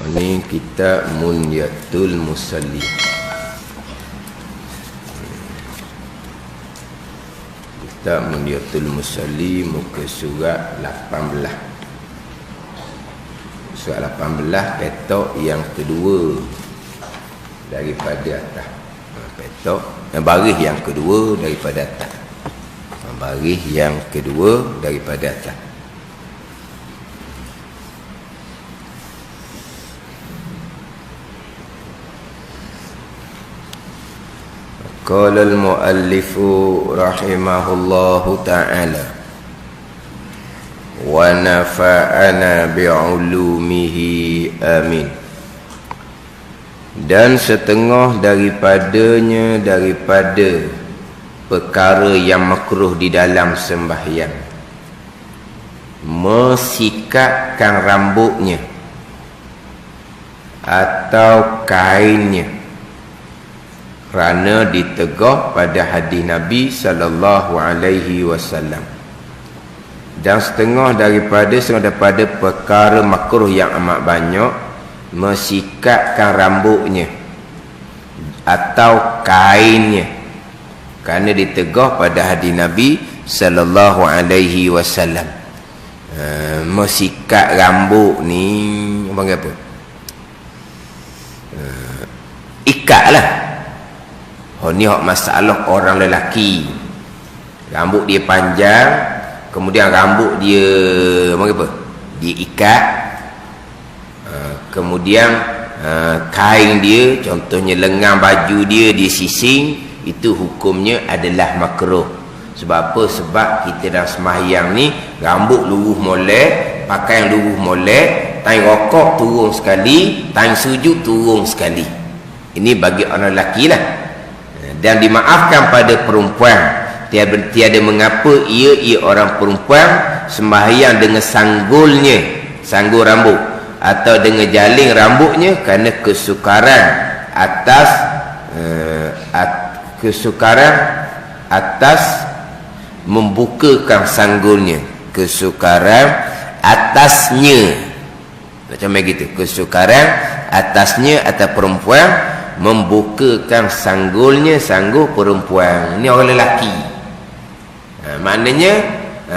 Ini kitab Munyatul Musalli. Kitab Munyatul Musalli, muka surat 18. Surat 18, petok yang kedua daripada atas. Petok baris yang kedua daripada atas. Baris yang kedua daripada atas. Qala al-muallifu rahimahullahu ta'ala wa nafa'ana bi'ulumihi amin. Dan setengah daripadanya daripada perkara yang makruh di dalam sembahyang, mesikatkan rambutnya atau kainnya, kerana ditegah pada hadis Nabi sallallahu alaihi wasallam. Dan setengah daripada perkara makruh yang amat banyak, mesikatkan rambutnya atau kainnya, kerana ditegah pada hadis Nabi sallallahu alaihi wasallam. Mesikat rambut ni panggil apa? Ikatlah. Ni masalah orang lelaki, rambut dia panjang, kemudian rambut dia apa? Dia ikat, kemudian kain dia, contohnya lengan baju dia sising, itu hukumnya adalah makruh. Sebab apa? Sebab kita dalam sembahyang ni rambut luruh molek, pakaian luruh molek, time rokok turun sekali, time sujud turun sekali. Ini bagi orang lelaki lah. Dan dimaafkan pada perempuan, tiada mengapa ia orang perempuan sembahyang dengan sanggul rambut atau dengan jaling rambutnya, kerana kesukaran atas membukakan sanggulnya, kesukaran atasnya, macam begitu, kesukaran atasnya atau perempuan membukakan sanggulnya, sanggul perempuan. Ini orang lelaki. Maknanya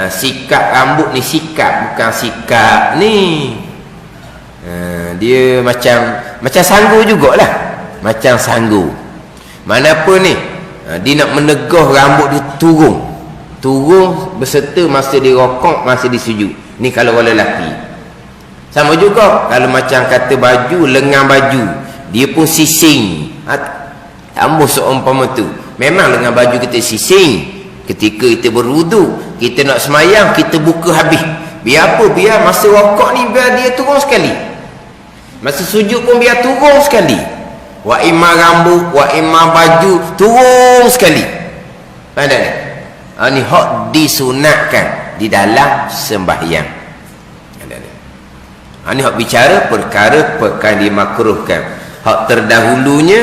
sikat rambut ni, sikat bukan sikat ni. Dia macam sanggul jugalah, macam sanggul. Mana apa ni? Dia nak menegah rambut dia turun berserta masa dia rokok, masa dia sujud. Ni kalau orang lelaki. Sama juga kalau macam kata baju, lengan baju, dia pun sising. Tambah seumpama tu, memang dengan baju kita sising ketika kita berwuduk, kita nak semayang, kita buka habis. Biar apa? Biar masa rokok ni biar dia turun sekali, masa sujud pun biar turun sekali. Wa imma rambut, wa imma baju turun sekali. Faham tak? Ni hak disunatkan di dalam sembahyang. Ini hak bicara perkara dimakruhkan. Hak terdahulunya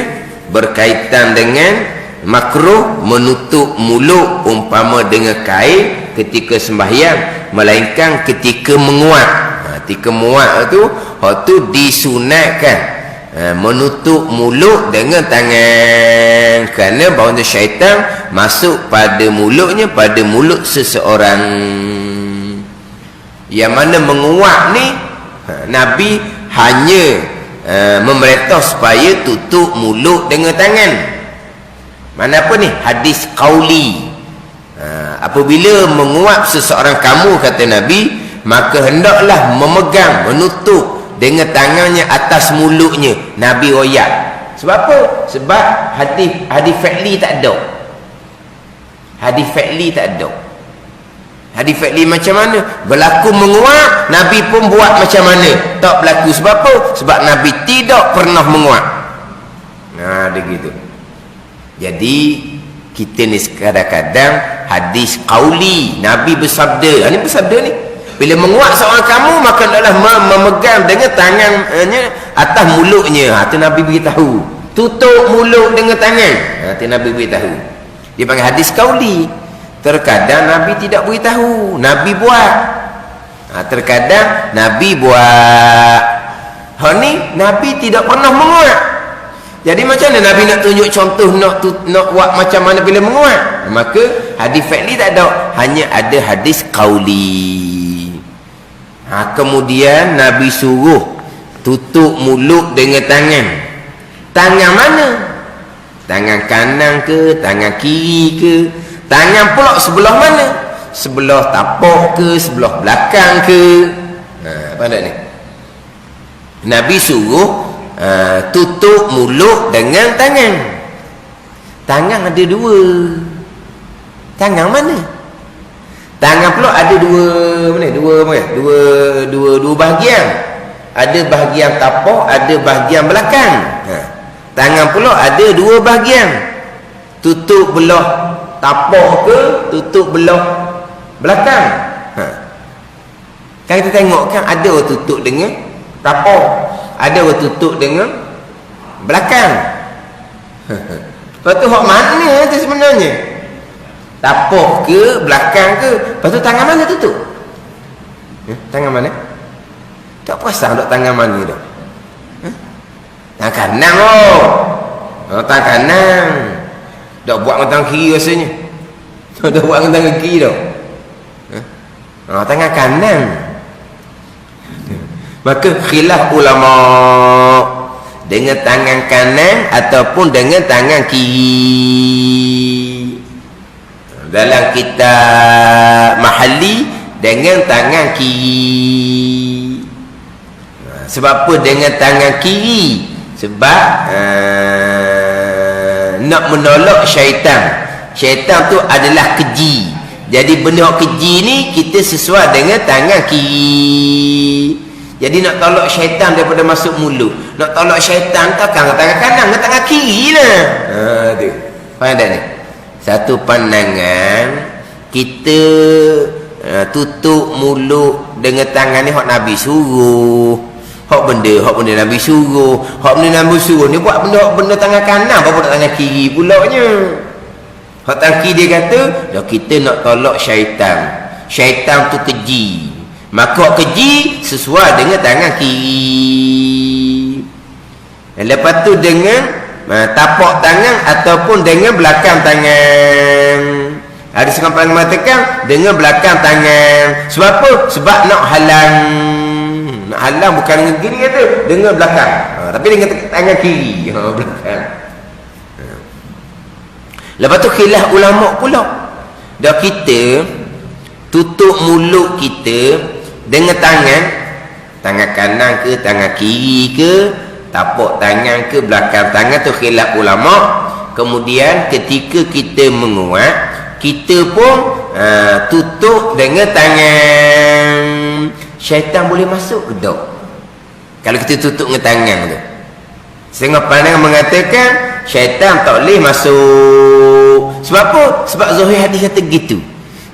berkaitan dengan makruh menutup mulut umpama dengan kain ketika sembahyang, melainkan ketika menguat. Ketika menguat tu, hak tu disunatkan menutup mulut dengan tangan, kerana bahawa syaitan masuk pada mulutnya, pada mulut seseorang. Yang mana menguat ni, Nabi hanya memerintah supaya tutup mulut dengan tangan. Mana apa ni? Hadis qauli. Apabila menguap seseorang kamu, kata Nabi, maka hendaklah memegang, menutup dengan tangannya atas mulutnya. Nabi royak. Sebab apa? Sebab hadis fi'li tak ada. Hadis fi'li tak ada. Hadis fi'li macam mana? Berlaku menguap, Nabi pun buat macam mana? Tak berlaku. Sebab apa? Sebab Nabi tidak pernah menguap. Dia gitu. Jadi kita ni kadang-kadang hadis qauli, Nabi bersabda. Ini bersabda ni, bila menguap seorang kamu, maka adalah memegang dengan tangannya atas mulutnya. Itu Nabi beritahu. Tutup mulut dengan tangan. Itu Nabi beritahu. Dia panggil hadis qauli. Terkadang Nabi tidak beritahu, Nabi buat. Terkadang Nabi buat. Hak ni Nabi tidak pernah menguat. Jadi macam mana Nabi nak tunjuk contoh nak buat macam mana bila menguat? Maka hadis fi'li tak ada, hanya ada hadis qauli. Kemudian Nabi suruh tutup mulut dengan tangan. Tangan mana? Tangan kanan ke, tangan kiri ke? Tangan pula sebelah mana? Sebelah tapak ke, sebelah belakang ke? Apa tak ni? Nabi suruh tutup mulut dengan tangan. Tangan ada dua. Tangan mana? Tangan pula ada dua mana? Dua bahagian. Ada bahagian tapak, ada bahagian belakang. Tangan pula ada dua bahagian. Tutup belah tapak ke, tutup belah belakang. Kan kita tengok kan ada orang tutup dengan tapak, ada orang tutup dengan belakang. Lepas tu hak mana tu sebenarnya? Tapak ke, belakang ke? Lepas tu tangan mana tutup? Tangan mana? Tak perasan duk tangan mana dah? Tangan kanan tangan kanan. Dah buat dengan tangan kiri rasanya. Dah buat dengan tangan kiri dah. Tangan kanan. Maka khilaf ulama dengan tangan kanan ataupun dengan tangan kiri. Dalam kitab Mahalli dengan tangan kiri. Sebab apa dengan tangan kiri? Sebab nak menolak syaitan. Syaitan tu adalah keji. Jadi benda keji ni kita sesuai dengan tangan kiri. Jadi nak tolak syaitan daripada masuk mulut, nak tolak syaitan takkan tangan kanan ke tangan kiri lah. Tu faham tak ni? Satu pandangan kita tutup mulut dengan tangan ni hak Nabi suruh. Hak benda Nabi suruh. Hak benda Nabi suruh ni buat benda tangan kanan, apa buat tangan kiri pulaknya. Hak tangan kiri dia kata, dah kita nak tolak syaitan. Syaitan tu keji. Maka keji sesuai dengan tangan kiri. Dan lepas tu dengan tapak tangan ataupun dengan belakang tangan. Ada sekampan mengatakan dengan belakang tangan. Sebab apa? Sebab nak halang. Nak halang bukan dengan kiri kata, dengan belakang. Tapi dengan tangan kiri. Belakang. Lepas tu khilaf ulama pula. Dah kita tutup mulut kita dengan tangan kanan ke, tangan kiri ke, tapak tangan ke, belakang tangan, tu khilaf ulama. Kemudian ketika kita menguat, kita pun tutup dengan tangan. Syaitan boleh masuk ke tak? Kalau kita tutup dengan tangan tu. Setengah pandangan mengatakan syaitan tak boleh masuk. Sebab apa? Sebab zahir hadis kata gitu.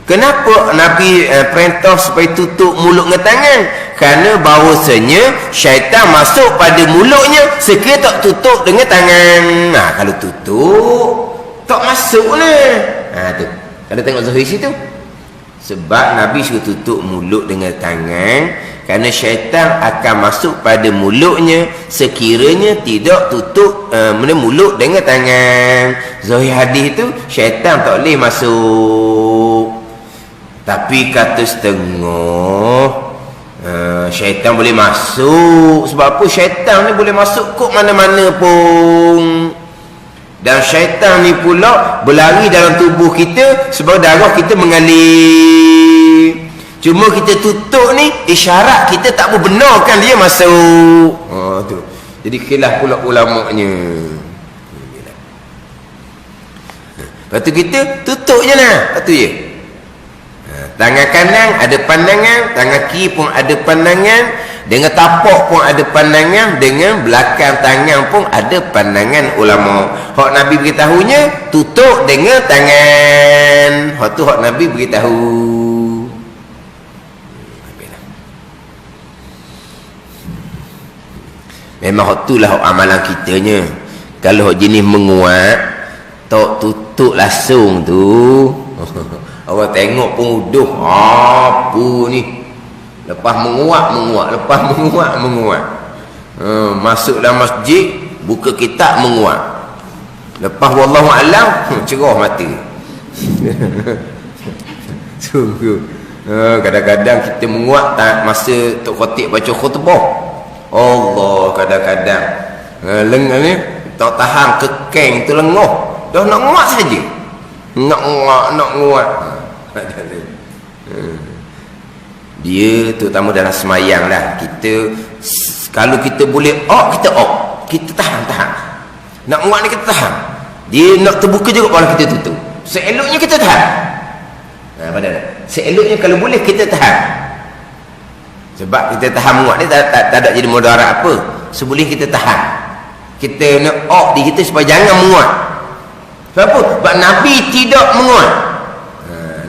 Kenapa Nabi perintah supaya tutup mulut dengan tangan? Kerana bahawasanya syaitan masuk pada mulutnya sekiranya tak tutup dengan tangan. Kalau tutup tak masuk lah. Tu. Kalau tengok zahir situ. Sebab Nabi suruh tutup mulut dengan tangan kerana syaitan akan masuk pada mulutnya sekiranya tidak tutup mulut dengan tangan. Zahir hadis tu syaitan tak boleh masuk. Tapi kata setengah syaitan boleh masuk. Sebab apa? Syaitan ni boleh masuk kok mana-mana pun. Dan syaitan ni pula berlari dalam tubuh kita sebab darah kita mengalir. Cuma kita tutup ni isyarat kita tak membenarkan dia masuk. Tu. Jadi khilaf pula ulamanya. Lepas tu kita tutup je lah. Lepas tu je. Tangan kanan ada pandangan, tangan kiri pun ada pandangan, dengan tapak pun ada pandangan, dengan belakang tangan pun ada pandangan ulama. Hak Nabi beritahunya tutup dengan tangan. Hak tu hak Nabi beritahu. Memang hak tu lah hak amalan kitanya. Kalau hak jenis menguat, tak tutup langsung tu. Orang tengok pun uduh apa ni. Lepas menguat. Masuk dalam masjid, buka kitab, menguat. Lepas wallahu alam, cerah mata. Sungguh. Kadang-kadang kita menguat masa Tok Khatib baca khutbah. Allah, kadang-kadang lengah ni tak tahan, kekeng tu lengah. Dah nak nguat saja. Nak nguat. Dia terutama dalam semayang lah. Kita kalau kita boleh kita kita tahan. Nak nguat ni kita tahan. Dia nak terbuka juga kepala kita tutup. Seeloknya kita tahan. Seeloknya kalau boleh kita tahan. Sebab kita tahan menguat ni tak ada jadi mudarat apa. Seboleh kita tahan. Kita nak di kita supaya jangan menguat. Sebab apa? Sebab Nabi tidak menguat.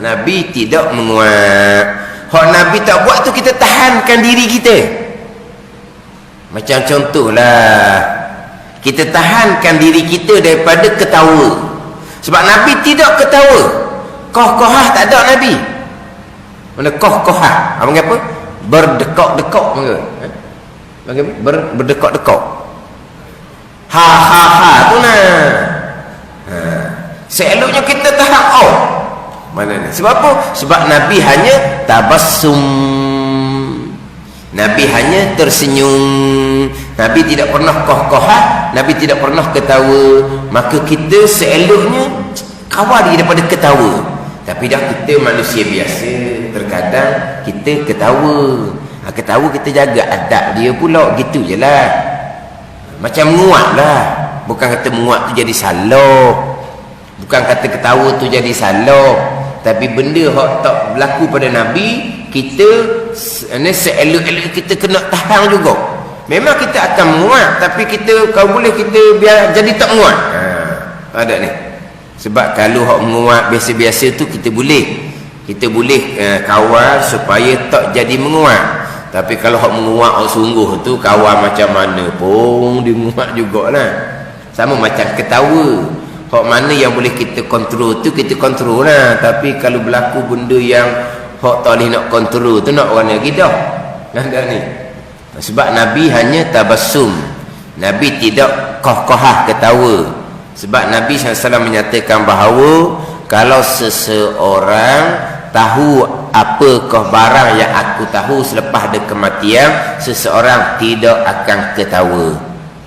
Nabi tidak menguat. Hak Nabi tak buat tu kita tahankan diri kita. Macam contohlah, kita tahankan diri kita daripada ketawa. Sebab Nabi tidak ketawa. Koh-kohah tak ada Nabi. Mana koh-kohah? Apa apa? Berdekak-dekak panggil. Panggil berdekak-dekak. Ha tu nah. Seeloknya kita tahan mana ni? Sebab apa? Sebab Nabi hanya tabassum. Nabi hanya tersenyum. Nabi tidak pernah koh-kohah, Nabi tidak pernah ketawa. Maka kita seeloknya kawal daripada ketawa. Tapi dah kita manusia biasa, terkadang kita ketawa. Ketawa kita jaga adab dia pula, gitu je lah. Macam menguat lah. Bukan kata menguat tu jadi salah, bukan kata ketawa tu jadi salah. Tapi benda yang tak berlaku pada Nabi, kita seelok-elok kita kena tahan juga. Memang kita akan menguat, tapi kita kalau boleh kita biar jadi tak menguat. Ada ni. Sebab kalau hak menguat biasa-biasa tu kita boleh kawal supaya tak jadi menguat. Tapi kalau hak menguat sungguh tu kawal macam mana pun dia menguat jugalah. Sama macam ketawa. Hak mana yang boleh kita kontrol tu kita kontrol lah. Tapi kalau berlaku benda yang hak tak boleh nak kontrol tu, nak orang lagi dah. Ada ni. Sebab Nabi hanya tabassum. Nabi tidak koh-kohah ketawa. Sebab Nabi SAW menyatakan bahawa kalau seseorang tahu apakah barang yang aku tahu selepas ada kematian, seseorang tidak akan ketawa.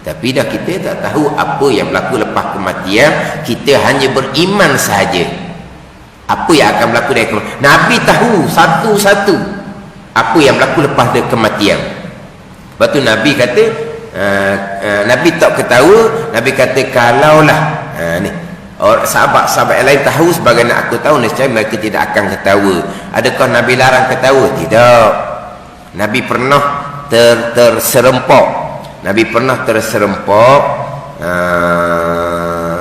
Tapi dah kita tak tahu apa yang berlaku lepas kematian, kita hanya beriman sahaja. Apa yang akan berlaku dari kematian, Nabi tahu satu-satu apa yang berlaku lepas ada kematian. Lepas tu Nabi kata, Nabi tak ketawa. Nabi kata kalaulah ni sahabat-sahabat yang lain tahu sebagaimana aku tahu, nescaya mereka tidak akan ketawa. Adakah Nabi larang ketawa? Tidak. Nabi pernah terserempak. Nabi pernah terserempak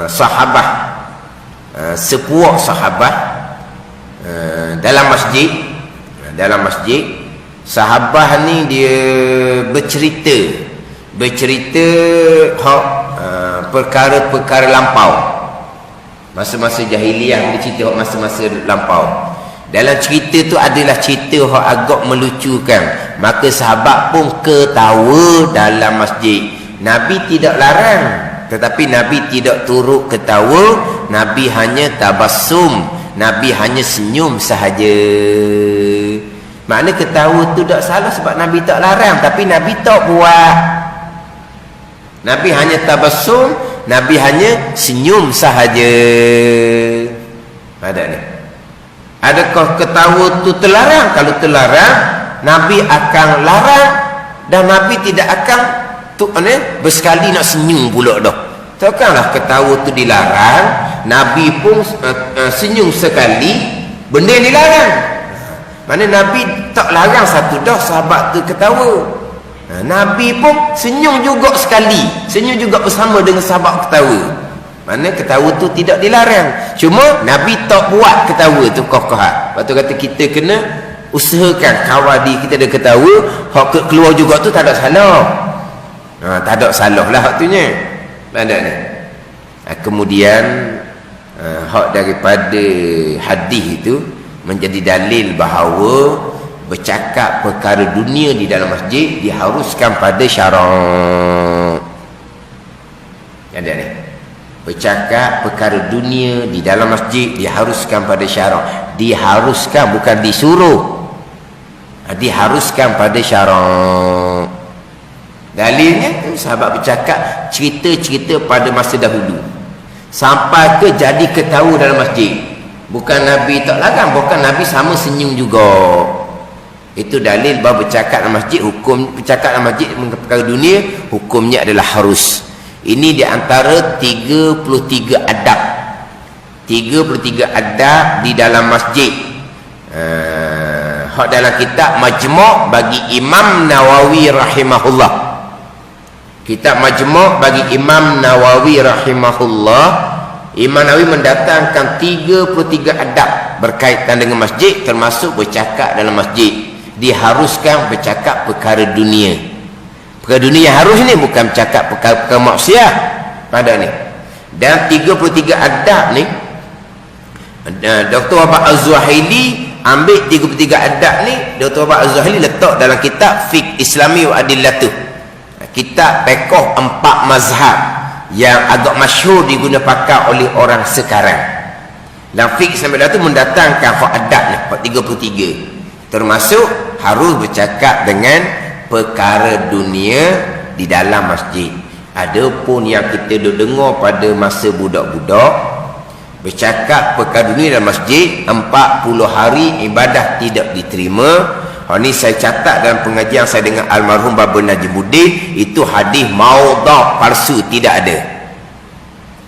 sahabat, sepuak sahabat dalam masjid. Sahabat ni dia bercerita perkara-perkara lampau. Masa-masa jahiliah dia cerita masa-masa lampau. Dalam cerita tu adalah cerita yang agak melucukan. Maka sahabat pun ketawa dalam masjid. Nabi tidak larang, tetapi Nabi tidak turut ketawa. Nabi hanya tabassum. Nabi hanya senyum sahaja. Makna ketawa tu tak salah sebab Nabi tak larang, tapi Nabi tak buat. Nabi hanya tabassum, Nabi hanya senyum sahaja. Ada ni. Adakah ketawa tu terlarang? Kalau terlarang, Nabi akan larang dan Nabi tidak akan bersekali nak senyum pula dah. Takkanlah ketawa tu dilarang, Nabi pun senyum sekali, benda yang dilarang. Mana Nabi tak larang satu dah sahabat tu ketawa. Nabi pun senyum juga sekali, senyum juga bersama dengan sahabat ketawa. Mana ketawa tu tidak dilarang, cuma Nabi tak buat ketawa tu kokoh-kokoh. Lepas tu kata kita kena usahakan kawal diri kita ada ketawa, hak keluar juga tu tak ada salah. Tak ada salah lah hak tunya. Ada ni. Kemudian hak daripada hadis itu menjadi dalil bahawa bercakap perkara dunia di dalam masjid diharuskan pada syarak. Ada ni, bercakap perkara dunia di dalam masjid diharuskan pada syarak. Diharuskan, bukan disuruh. Diharuskan pada syarak. Dalilnya sahabat bercakap cerita-cerita pada masa dahulu sampai ke jadi ketawa dalam masjid. Bukan Nabi tak larang, bukan Nabi sama senyum juga. Itu dalil bahawa bercakap dalam masjid, hukum bercakap dalam masjid perkara dunia, hukumnya adalah harus. Ini di antara 33 adab. 33 adab di dalam masjid. Hak dalam kitab Majmu' bagi Imam Nawawi rahimahullah. Kitab Majmu' bagi Imam Nawawi rahimahullah, Imam Nawawi mendatangkan 33 adab berkaitan dengan masjid, termasuk bercakap dalam masjid. Diharuskan bercakap perkara dunia. Perkara dunia harus ni, bukan bercakap perkara maksiat pada ni. Dan 33 adab ni Dr. Wahab Az-Zuhaili ambil 33 adab ni, Dr. Wahab Az-Zuhaili letak dalam kitab Fiqh Islami wa Adillatuh, kitab pekoh 4 mazhab yang agak masyhur digunakan pakai oleh orang sekarang. Dalam Fiqh Islami wa Adillatuh mendatangkan hak adab ni, hak 33, termasuk harus bercakap dengan perkara dunia di dalam masjid. Adapun yang kita dengar pada masa budak-budak, bercakap perkara dunia dalam masjid 40 hari ibadah tidak diterima. Ini saya catat dalam pengajian saya dengan almarhum Baba Najimuddin. Itu hadis maudhu', palsu, tidak ada.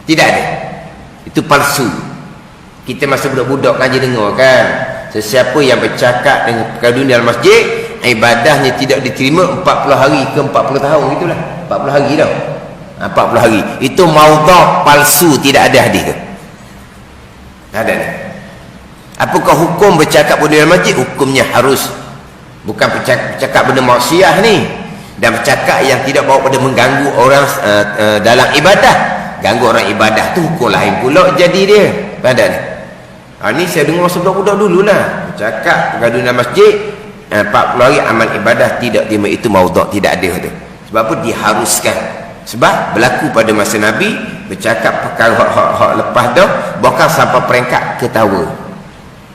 Tidak ada. Itu palsu. Kita masa budak-budak kan je dengar kan, sesiapa yang bercakap dengan perkara dunia dalam masjid, ibadahnya tidak diterima 40 hari ke 40 tahun, gitulah. 40 hari dah. 40 hari. Itu maudhu', palsu, tidak ada hadis tu. Ada ni. Apakah hukum bercakap benda dalam masjid? Hukumnya harus. Bukan bercakap benda maksiat ni. Dan bercakap yang tidak bawa pada mengganggu orang dalam ibadah. Ganggu orang ibadah tu hukum lain pula jadi dia. Ada ni. Ini saya dengar masa budak-budak dululah. Bercakap perkara dalam masjid 40 hari amal ibadah tidak terima, itu maudhu', tidak ada tu. Sebab apa? Diharuskan. Sebab berlaku pada masa Nabi, bercakap perkara hak lepas dah, bahkan sampai peringkat ketawa.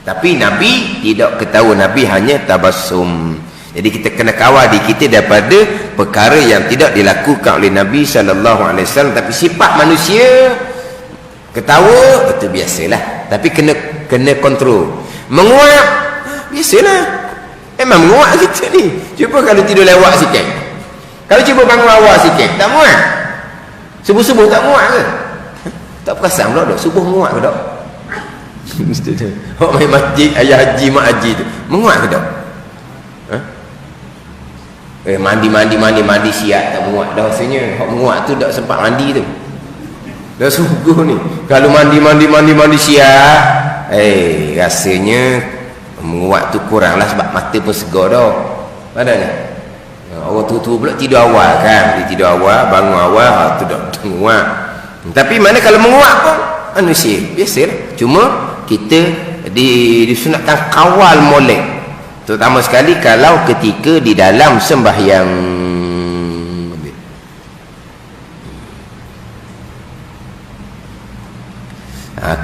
Tapi Nabi tidak ketawa, Nabi hanya tabassum. Jadi kita kena kawal diri kita daripada perkara yang tidak dilakukan oleh Nabi SAW. Tapi sifat manusia ketawa itu biasalah, tapi kena kontrol. Menguap biasalah, memang menguap kita ni. Cuba kalau tidur lewat sikit, kalau cuba bangun awal sikit, tak muat. Subuh-subuh tak muat ke? Tak perasan pula dok, subuh muat ke dok? Hok main masjid, ayah haji, mak haji tu, muat ke dok? Mandi siap tak muat dah rasanya. Hok muat tu tak sempat mandi tu. Dah sungguh ni. Kalau mandi siap, rasanya muat tu kuranglah sebab mata pun segar dah. Ada ni. Orang tua-tua pula tidur awal kan, dia tidur awal, bangun awal, tu dah menguap. Tapi mana kalau menguap pun manusia biasalah. Cuma kita disunatkan kawal molek, terutama sekali kalau ketika di dalam sembahyang.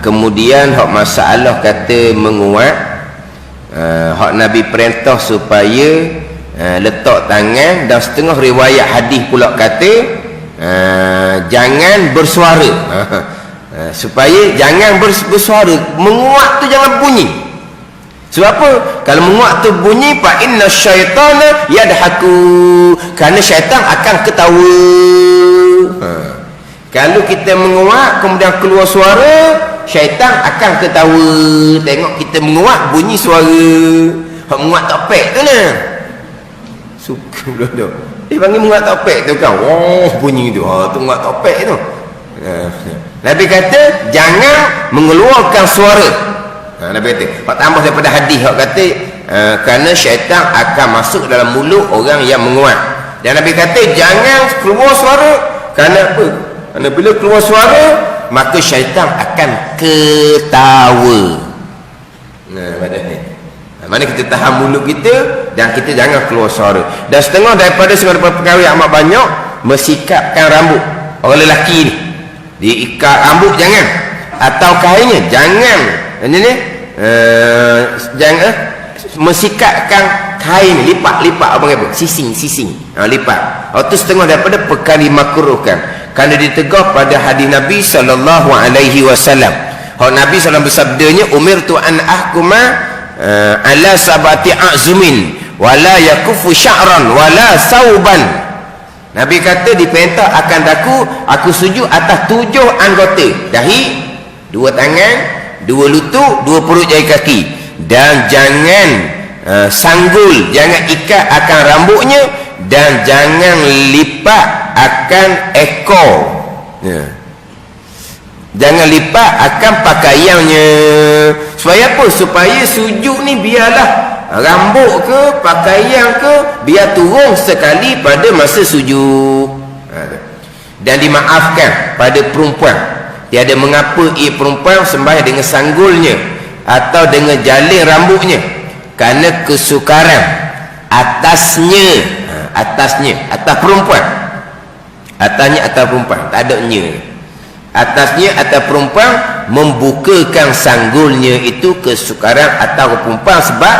Kemudian hak masalah kata menguap, hak Nabi perintah supaya letak tangan, dan setengah riwayat hadis pula kata jangan bersuara, supaya jangan bersuara. Menguat tu jangan bunyi. Sebab apa? Kalau menguat tu bunyi, fa inna syaitana yadhaku, kerana syaitan akan ketawa. Kalau kita menguat kemudian keluar suara, syaitan akan ketawa. Tengok kita menguat bunyi suara. Hak menguat tak pek tu nah. Suka dulu. Dia panggil menguat topek tu kan. Oh, bunyi tu. Tu menguat topek tu. Nabi kata jangan mengeluarkan suara. Nabi kata, pak tambah daripada hadis hak kata kerana syaitan akan masuk dalam mulut orang yang menguat. Dan Nabi kata jangan keluar suara. Kerana apa? Kerana bila keluar suara, maka syaitan akan ketawa. Pada ni. Mana kita tahan mulut kita dan kita jangan keluar suara. Dan setengah daripada pegawai amat banyak mesikapkan rambut orang lelaki ni. Diikat rambut jangan, atau kainnya jangan. Ini jangan mesikapkan kain, lipat apa kata? Sising. Lipat. Itu setengah daripada perkara dimakruhkan. Kerana ditegur pada hadis Nabi sallallahu alaihi wasallam. Nabi sallallahu bersabdanya, umirtu an ahkuma ala sabati azumin wala yakufu sya'ran wala sauban. Nabi kata diperintah akan aku sujud atas 7 anggota, dahi, 2 tangan, 2 lutut, 2 perut jari kaki, dan jangan sanggul, jangan ikat akan rambutnya, dan jangan lipat akan ekor, jangan lipat akan pakaiannya. Supaya apa? Supaya sujud ni biarlah rambut ke pakaian ke biar turun sekali pada masa sujud. Dan dimaafkan pada perempuan, tiada mengapa perempuan sembahyang dengan sanggulnya atau dengan jalin rambutnya, kerana kesukaran atas perempuan, atas perempuan, tak ada nya, atasnya atas perempuan membukakan sanggulnya itu kesukaran atau perempuan, sebab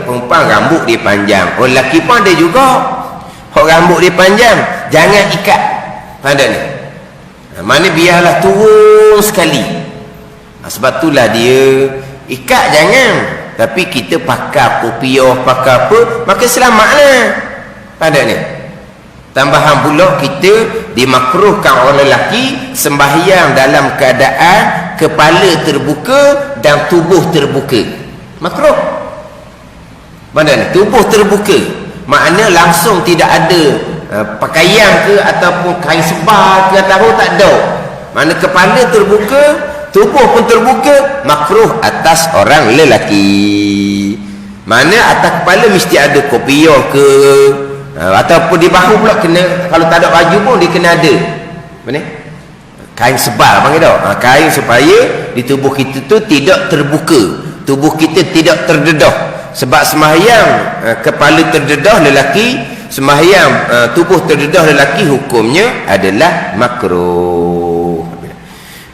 perempuan rambut dia panjang. Orang lelaki pun ada juga rambut dia panjang, jangan ikat pada ni, mana biarlah turun sekali. Sebab itulah dia ikat jangan, tapi kita pakai kopiah, pakai apa, maka selamatlah pada ni. Tambahan pula kita dimakruhkan orang lelaki sembahyang dalam keadaan kepala terbuka dan tubuh terbuka. Makruh. Mana ni? Tubuh terbuka. Makna langsung tidak ada pakaian ke ataupun kain sebar ke atau tak ada. Mana kepala terbuka, tubuh pun terbuka, makruh atas orang lelaki. Mana atas kepala mesti ada kopiah ke, ataupun di bahu pula kena, kalau tak ada baju pun dia kena ada mana? Kain sebar panggil dah. Kain supaya di tubuh kita tu tidak terbuka, tubuh kita tidak terdedah. Sebab sembahyang kepala terdedah lelaki, sembahyang tubuh terdedah lelaki hukumnya adalah makruh.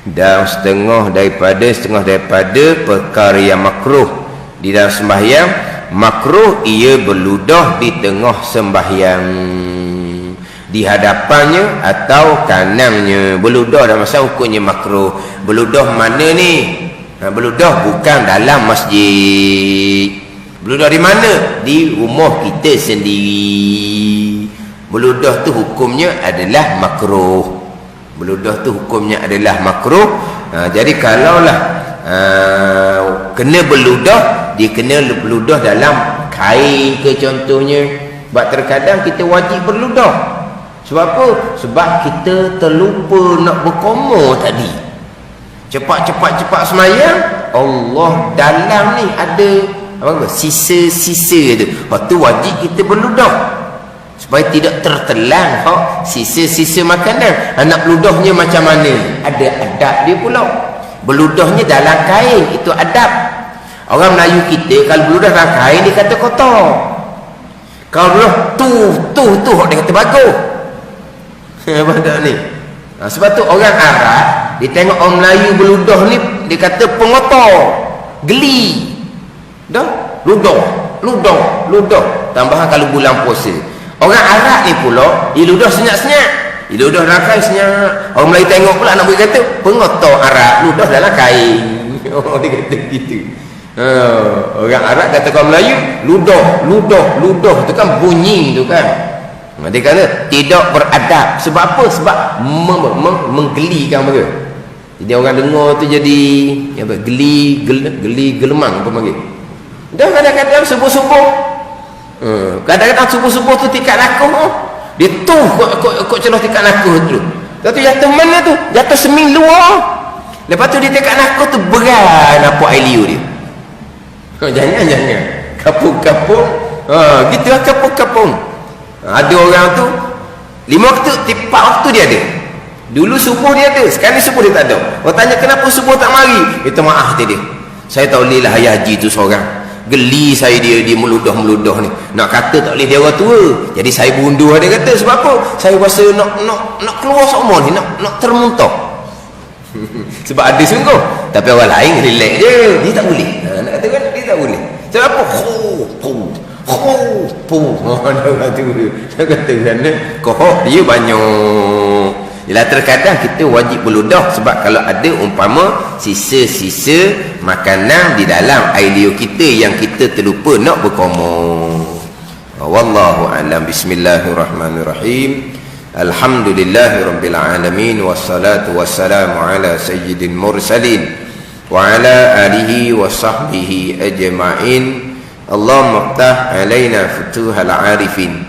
Dan setengah daripada perkara yang makruh di dalam sembahyang, makruh ia berludah di tengah sembahyang, di hadapannya atau kanannya. Berludah dalam masa hukumnya makruh. Berludah mana ni? Berludah bukan dalam masjid. Berludah di mana? Di rumah kita sendiri. Berludah tu hukumnya adalah makruh. Berludah tu hukumnya adalah makruh. Jadi kalaulah kena berludah, dia kena berludah dalam kain ke contohnya. Sebab terkadang kita wajib berludah. Sebab apa? Sebab kita terlupa nak berkoma tadi. Cepat semayang, Allah dalam ni ada apa? Sisa-sisa tu. Lepas tu wajib kita berludah supaya tidak tertelan sisa-sisa makanan. Anak berludahnya macam mana? Ada adab dia pula. Berludahnya dalam kain, itu adab. Orang Melayu kita kalau berludah dalam kain dia kata kotor. Kalau berludah tu dia kata bagus. Apa ni? Sebab tu orang Arab dia tengok orang Melayu berludah ni dia kata pengotor, geli. Dah ludah. Tambahan kalau bulan puasa. Orang Arab ni pula dia ludah senyap-senyap. Dia ludah dalam kain senyap. Orang Melayu tengok pula nak kata pengotor Arab ludah dalam kain. Dia kata gitu. Orang Arab kata orang Melayu ludah tu kan bunyi tu kan. Dia kata tidak beradab. Sebab apa? Sebab menggelikan mereka. Jadi orang dengar tu jadi apa? Geli gelemang apa panggil. Dah kadang-kadang subuh-subuh. Kadang-kadang subuh-subuh tu tikat lakuh. Dia tu kok celah tikat lakuh tu. Lepas tu jatuh mana tu? Jatuh seming luar. Lepas tu dia tikat lakuh tu beran apa air liur dia. Jangan. Kapung-kapung. Gitu lah kapung-kapung. Ada orang tu 5 waktu, 4 waktu dia ada. Dulu subuh dia ada, sekarang subuh dia tak ada. Orang tanya kenapa subuh tak mari? Kita maaf dia. Saya tak boleh lah ayah haji tu seorang. geli saya dia meludah ni. Nak kata tak boleh dia orang tua. Jadi saya bundur dia kata sebab apa? Saya rasa nak keluar semua ni, nak termuntah. Sebab ada sungguh. Tapi orang lain relax je. Dia tak boleh. Nak kata kan dia tak boleh. Sebab apa? Orang tu dia kata kerana kohok dia banyak. Ialah terkadang kita wajib berludah sebab kalau ada umpama sisa-sisa makanan di dalam air liur kita yang kita terlupa nak berkomor. Wallahu a'lam. Bismillahirrahmanirrahim. Alhamdulillahirabbil alamin wassalatu wassalamu ala sayyidil mursalin wa ala alihi wa sahbihi ajma'in. Allahumma iftah alaina futuhal arifin.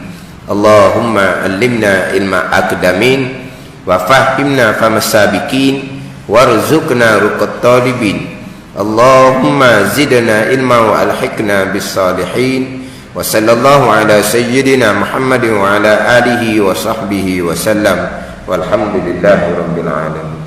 Allahumma allimna ilma aqdamin wa fahimna famasabikin warzuqna ruqat talibin. Allahumma zidna ilma wa alhiqna bis salihin. Wa sallallahu ala sayyidina Muhammadin wa ala alihi wa sahbihi wa sallam. Walhamdulillahi rabbil alamin.